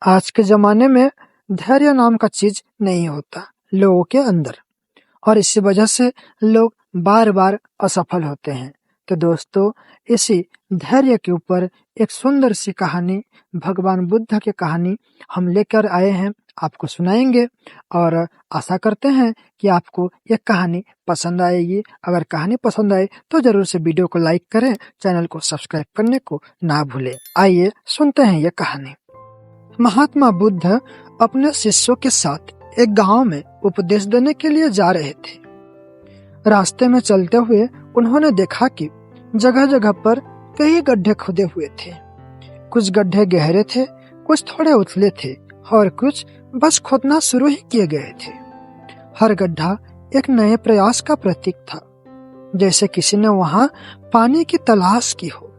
आज के ज़माने में धैर्य नाम का चीज़ नहीं होता लोगों के अंदर, और इसी वजह से लोग बार-बार असफल होते हैं। तो दोस्तों, इसी धैर्य के ऊपर एक सुंदर सी कहानी, भगवान बुद्ध की कहानी हम लेकर आए हैं, आपको सुनाएंगे और आशा करते हैं कि आपको ये कहानी पसंद आएगी। अगर कहानी पसंद आए तो जरूर से वीडियो को लाइक करें, चैनल को सब्सक्राइब करने को ना भूलें। आइए सुनते हैं ये कहानी। महात्मा बुद्ध अपने शिष्यों के साथ एक गांव में उपदेश देने के लिए जा रहे थे। रास्ते में चलते हुए उन्होंने देखा कि जगह जगह पर कई गड्ढे खुदे हुए थे। कुछ गड्ढे गहरे थे, कुछ थोड़े उथले थे और कुछ बस खोदना शुरू ही किए गए थे। हर गड्ढा एक नए प्रयास का प्रतीक था, जैसे किसी ने वहां पानी की तलाश की हो।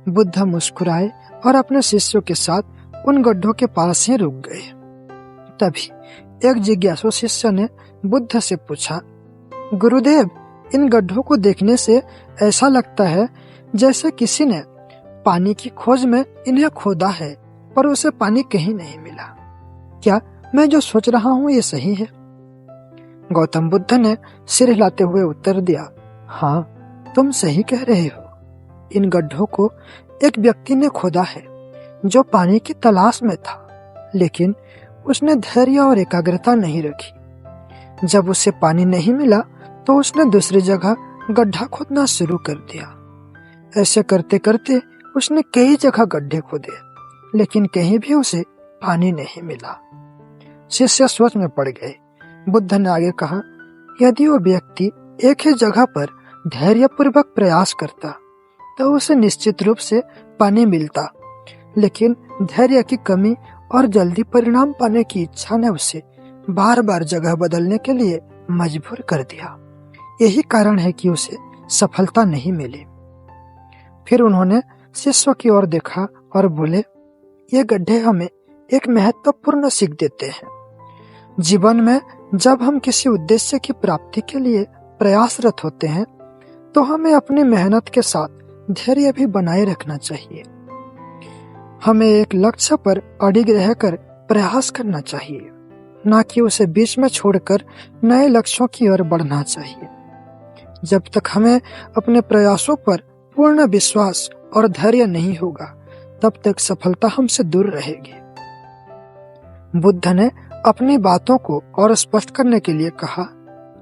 बुद्ध मुस्कुराए और अपने शिष्यों के साथ उन गड्ढों के पास ही रुक गए। तभी एक जिज्ञासु शिष्य ने बुद्ध से पूछा, गुरुदेव, इन गड्ढों को देखने से ऐसा लगता है जैसे किसी ने पानी की खोज में इन्हें खोदा है, पर उसे पानी कहीं नहीं मिला। क्या मैं जो सोच रहा हूँ ये सही है? गौतम बुद्ध ने सिर हिलाते हुए उत्तर दिया, हाँ, तुम सही कह रहे हो। इन गड्ढों को एक व्यक्ति ने खोदा है जो पानी की तलाश में था, लेकिन उसने धैर्य और एकाग्रता नहीं रखी। जब उसे पानी नहीं मिला तो उसने दूसरी जगह गड्ढा खोदना शुरू कर दिया। ऐसे करते करते उसने कई जगह गड्ढे खोदे, लेकिन कहीं भी उसे पानी नहीं मिला। शिष्य सोच में पड़ गए। बुद्ध ने आगे कहा, यदि वो व्यक्ति एक ही जगह पर धैर्यपूर्वक प्रयास करता तो उसे निश्चित रूप से पानी मिलता, लेकिन धैर्य की कमी और जल्दी परिणाम पाने की इच्छा ने उसे बार बार जगह बदलने के लिए मजबूर कर दिया। यही कारण है कि उसे सफलता नहीं मिली। फिर उन्होंने शिष्यों की ओर देखा और बोले, ये गड्ढे हमें एक महत्वपूर्ण सीख देते हैं। जीवन में जब हम किसी उद्देश्य की प्राप्ति के लिए प्रयासरत होते हैं तो हमें अपनी मेहनत के साथ धैर्य भी बनाए रखना चाहिए। हमें एक लक्ष्य पर अडिग रहकर प्रयास करना चाहिए, न कि उसे बीच में छोड़कर नए लक्ष्यों की ओर बढ़ना चाहिए। जब तक हमें अपने प्रयासों पर पूर्ण विश्वास और धैर्य नहीं होगा, तब तक सफलता हमसे दूर रहेगी। बुद्ध ने अपनी बातों को और स्पष्ट करने के लिए कहा,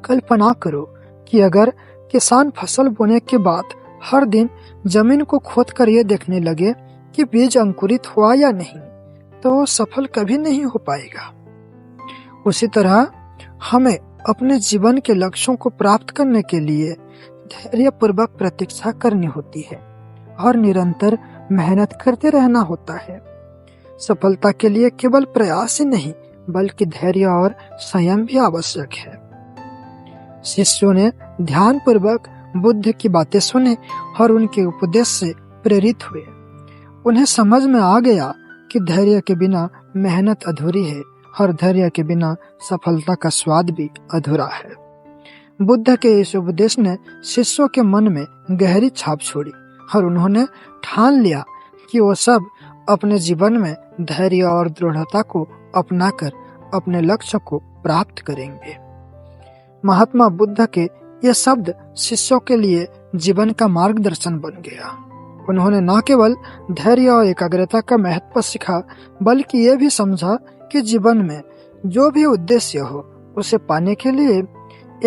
कल्पना करो कि अगर किसान फसल बोने के बाद हर दिन जमीन को खोदकर ये देखने लगे कि बीज अंकुरित हुआ या नहीं, तो वो सफल कभी नहीं हो पाएगा। उसी तरह हमें अपने जीवन के लक्ष्यों को प्राप्त करने के लिए धैर्यपूर्वक प्रतीक्षा करनी होती है और निरंतर मेहनत करते रहना होता है। सफलता के लिए केवल प्रयास ही नहीं, बल्कि धैर्य और संयम भी आवश्यक है। शिष्यों ने ध्यानपूर्वक बुद्ध की बातें सुने और उनके उपदेश से प्रेरित हुए। उन्हें समझ में आ गया कि धैर्य के बिना मेहनत अधूरी है और धैर्य के बिना सफलता का स्वाद भी अधूरा है। बुद्ध के इस उपदेश ने शिष्यों के मन में गहरी छाप छोड़ी और उन्होंने ठान लिया कि वो सब अपने जीवन में धैर्य और दृढ़ता को अपनाकर अपने लक्ष्य को प्राप्त करेंगे। महात्मा बुद्ध के ये शब्द शिष्यों के लिए जीवन का मार्गदर्शन बन गया। उन्होंने न केवल धैर्य और एकाग्रता का महत्व सीखा, बल्कि ये भी समझा कि जीवन में जो भी उद्देश्य हो, उसे पाने के लिए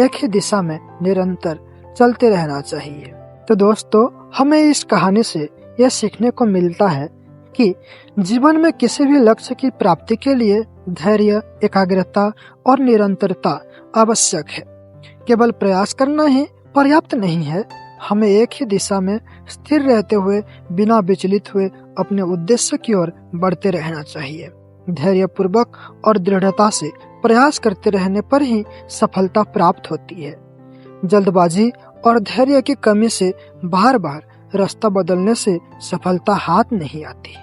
एक ही दिशा में निरंतर चलते रहना चाहिए। तो दोस्तों, हमें इस कहानी से यह सीखने को मिलता है कि जीवन में किसी भी लक्ष्य की प्राप्ति के लिए धैर्य, एकाग्रता और निरंतरता आवश्यक है। केवल प्रयास करना ही पर्याप्त नहीं है। हमें एक ही दिशा में स्थिर रहते हुए, बिना विचलित हुए अपने उद्देश्य की ओर बढ़ते रहना चाहिए। धैर्यपूर्वक और दृढ़ता से प्रयास करते रहने पर ही सफलता प्राप्त होती है। जल्दबाजी और धैर्य की कमी से बार बार रास्ता बदलने से सफलता हाथ नहीं आती।